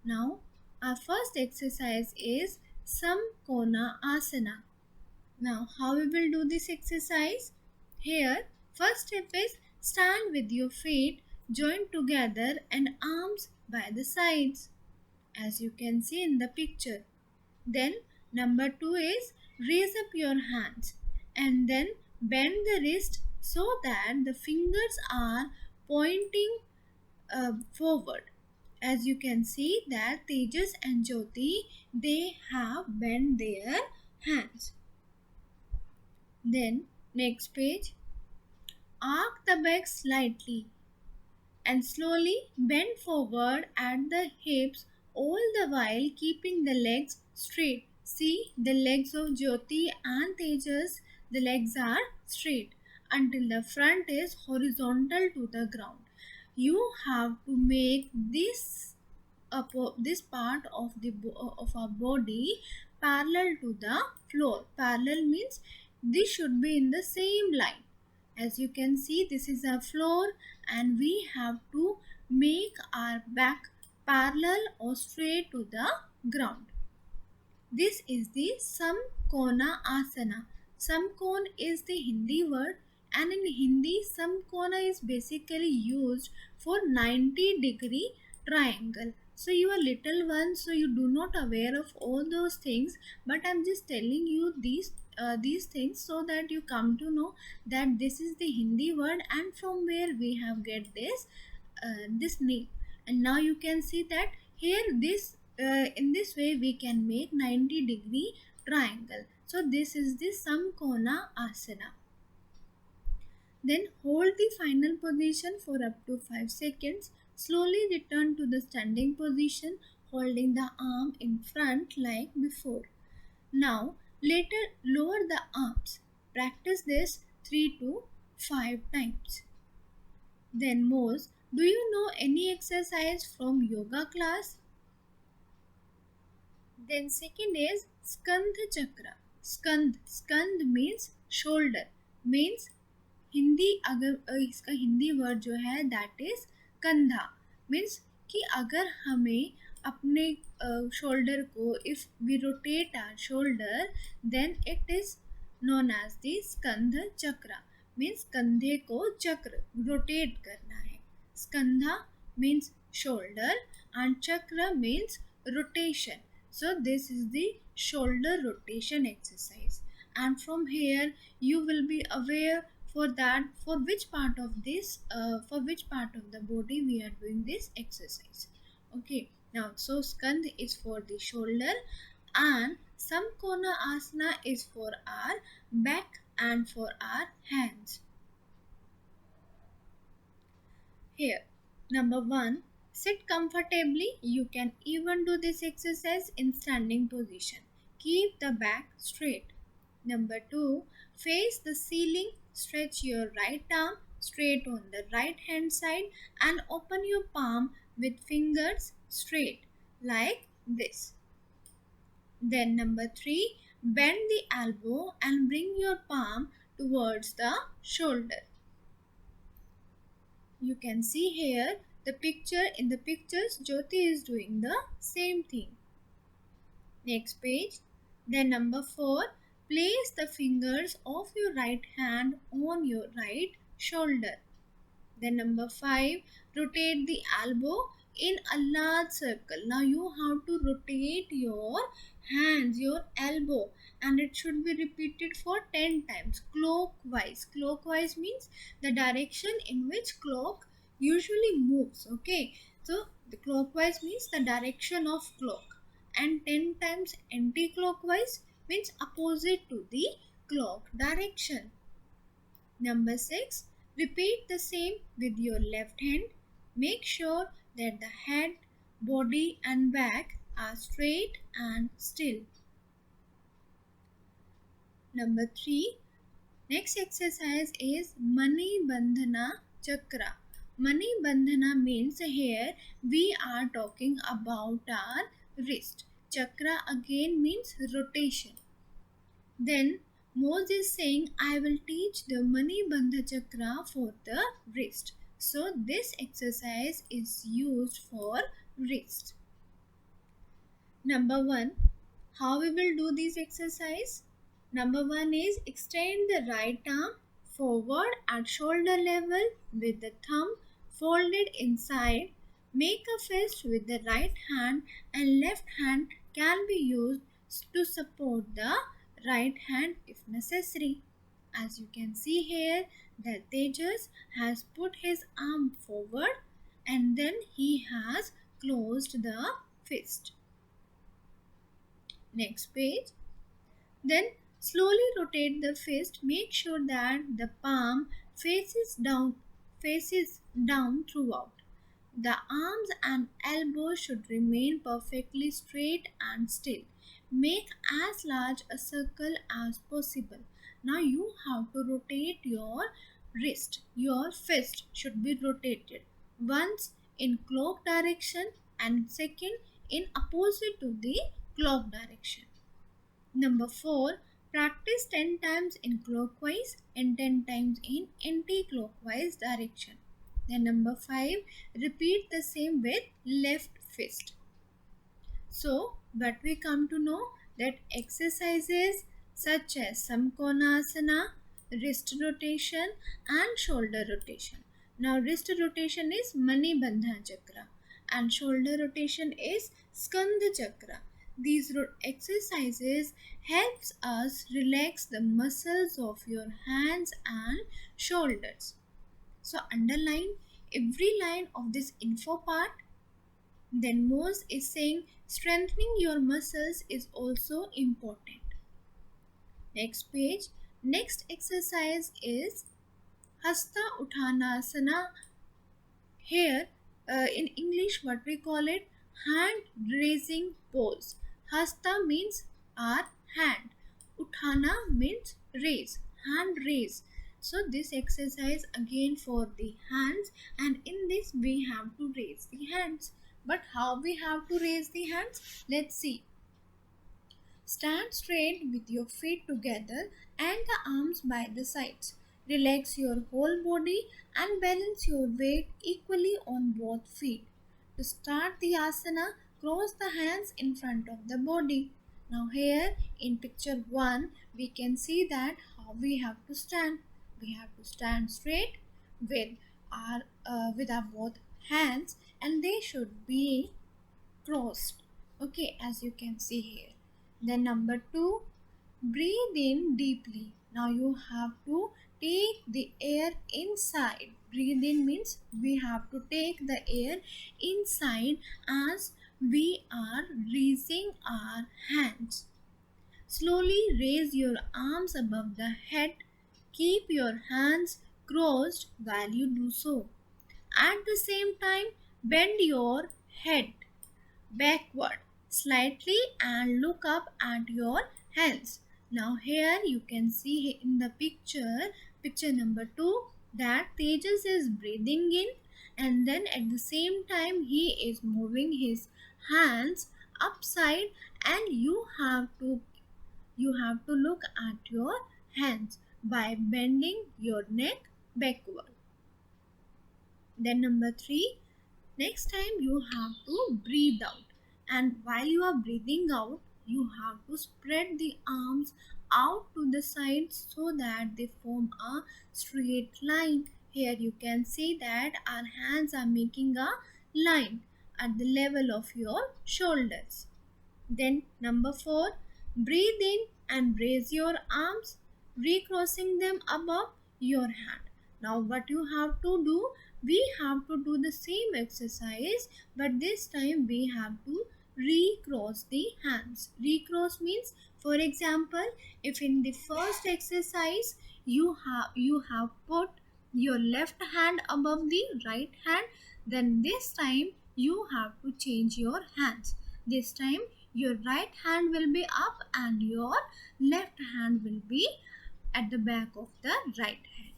Now, our first exercise is Samkona Asana. Now, how we will do this exercise? Here, first step is stand with your feet joined together and arms by the sides, as you can see in the picture. Then, number 2 is raise up your hands and then bend the wrist so that the fingers are pointing forward. As you can see that Tejas and Jyoti, they have bent their hands. Then next page, arc the back slightly and slowly bend forward at the hips, all the while keeping the legs straight. See, the legs of Jyoti and Tejas, the legs are straight until the front is horizontal to the ground. You have to make this part of of our body parallel to the floor. Parallel means this should be in the same line. As you can see, this is a floor and we have to make our back parallel or straight to the ground. This is the Samkona Asana. Samkon is the Hindi word, and in Hindi Samkona is basically used for 90-degree triangle. So you are little one, so you do not aware of all those things, but I'm just telling you these things so that you come to know that this is the Hindi word and from where we have get this name. And now you can see that here this in this way we can make 90-degree triangle. So this is the Samkona Asana. Then hold the final position for up to 5 seconds. Slowly return to the standing position, holding the arm in front like before. Now later lower the arms. Practice this 3 to 5 times. Then Mose, do you know any exercise from yoga class? Then second is Skandha Chakra. Skand means shoulder. Means Hindi अगर इसका Hindi word जो है that is कंधा. Means कि अगर हमें अपने shoulder को if we rotate our shoulder then it is known as the स्कंध चक्र. मीन्स कंधे को चक्र रोटेट करना है. स्कंधा means shoulder and chakra means rotation. So this is the shoulder rotation exercise, and from here you will be aware for that for which part of the body we are doing this exercise. Okay, now so skand is for the shoulder and samkona asana is for our back and for our hands. Here, number 1, sit comfortably. You can even do this exercise in standing position. Keep the back straight. Number 2, face the ceiling. Stretch your right arm straight on the right hand side and open your palm with fingers straight like this. Then number 3, bend the elbow and bring your palm towards the shoulder. You can see here the picture. In the pictures Jyoti is doing the same thing. Next page. Then number 4, place the fingers of your right hand on your right shoulder. Then number 5, rotate the elbow in a large circle. Now you have to rotate your hands, your elbow, and it should be repeated for 10 times clockwise. Clockwise means the direction in which clock usually moves. Okay, so the clockwise means the direction of clock, and 10 times anti-clockwise means opposite to the clock direction. Number 6, repeat the same with your left hand. Make sure that the head, body and back are straight and still. Number 3, next exercise is Mani Bandhana Chakra. Mani Bandhana means here we are talking about our wrist. Chakra again means rotation. Then Mose is saying, I will teach the Mani Bandha Chakra for the wrist. So this exercise is used for wrist. Number 1, how we will do this exercise? Number 1 is extend the right arm forward at shoulder level with the thumb folded inside. Make a fist with the right hand and left hand can be used to support the right hand if necessary. As you can see here that Tejas has put his arm forward and then he has closed the fist. Next page. Then slowly rotate the fist. Make sure that the palm faces down throughout. The arms and elbows should remain perfectly straight and still. Make as large a circle as possible. Now you have to rotate your wrist. Your fist should be rotated once in clock direction and second in opposite to the clock direction. Number 4, practice 10 times in clockwise and 10 times in anti-clockwise direction. Then number 5, repeat the same with left fist. So, but we come to know that exercises such as Samkonasana, wrist rotation and shoulder rotation. Now wrist rotation is Manibandha Chakra and shoulder rotation is Skandha Chakra. These exercises helps us relax the muscles of your hands and shoulders. So underline every line of this info part. Then Mose is saying strengthening your muscles is also important. Next page. Next exercise is Hasta Uttanasana. Here in English what we call it hand raising pose. Hasta means our hand. Uthana means raise, hand raise. So this exercise again for the hands and in this we have to raise the hands. But how we have to raise the hands? Let's see. Stand straight with your feet together and the arms by the sides. Relax your whole body and balance your weight equally on both feet. To start the asana, cross the hands in front of the body. Now here in picture 1, we can see that how we have to stand. We have to stand straight with our both hands and they should be crossed. Okay, as you can see here. Then number 2, breathe in deeply. Now you have to take the air inside. Breathe in means we have to take the air inside as we are raising our hands. Slowly raise your arms above the head. Keep your hands crossed while you do so. At the same time, bend your head backward slightly and look up at your hands. Now here you can see in the picture number 2 that Tejas is breathing in and then at the same time he is moving his hands upside and you have to look at your hands by bending your neck backward. Then number 3, next time you have to breathe out and while you are breathing out you have to spread the arms out to the sides so that they form a straight line. Here you can see that our hands are making a line at the level of your shoulders. Then number 4, breathe in and raise your arms, recrossing them above your hand. Now what you have to do, we have to do the same exercise but this time we have to recross the hands. Recross means, for example, if in the first exercise you have put your left hand above the right hand, then this time you have to change your hands. This time your right hand will be up and your left hand will be at the back of the right hand.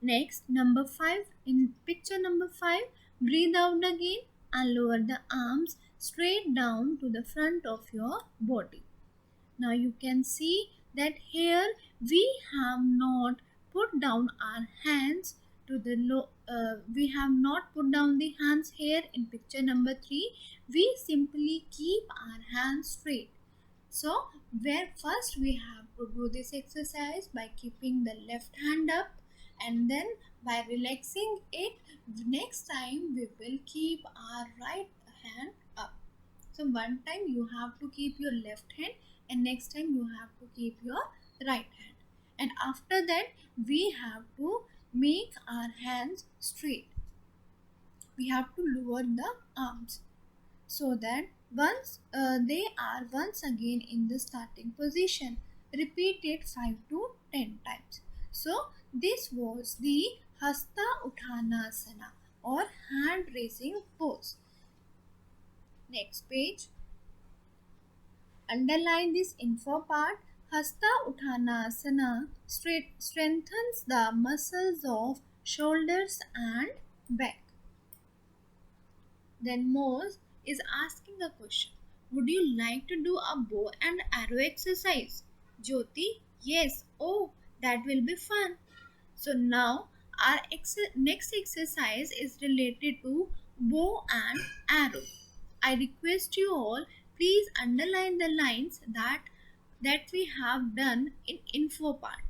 Next, number 5, in picture number 5, breathe out again and lower the arms straight down to the front of your body. Now you can see that here we have not put down our hands to the we have not put down the hands here in picture number 3. We simply keep our hands straight. So where first we have to do this exercise by keeping the left hand up, and then by relaxing it, next time we will keep our right hand up. So one time you have to keep your left hand, and next time you have to keep your right hand. And after that we have to make our hands straight. We have to lower the arms so that once they are once again in the starting position. Repeat it 5 to 10 times. So this was the Hasta Uttanasana or hand raising pose. Next page. Underline this info part. Hasta Uttanasana strengthens the muscles of shoulders and back. Then Mose is asking a question. Would you like to do a bow and arrow exercise? Jyoti, yes. Oh, that will be fun. So now our next exercise is related to bow and arrow. I request you all, please underline the lines that we have done in info part.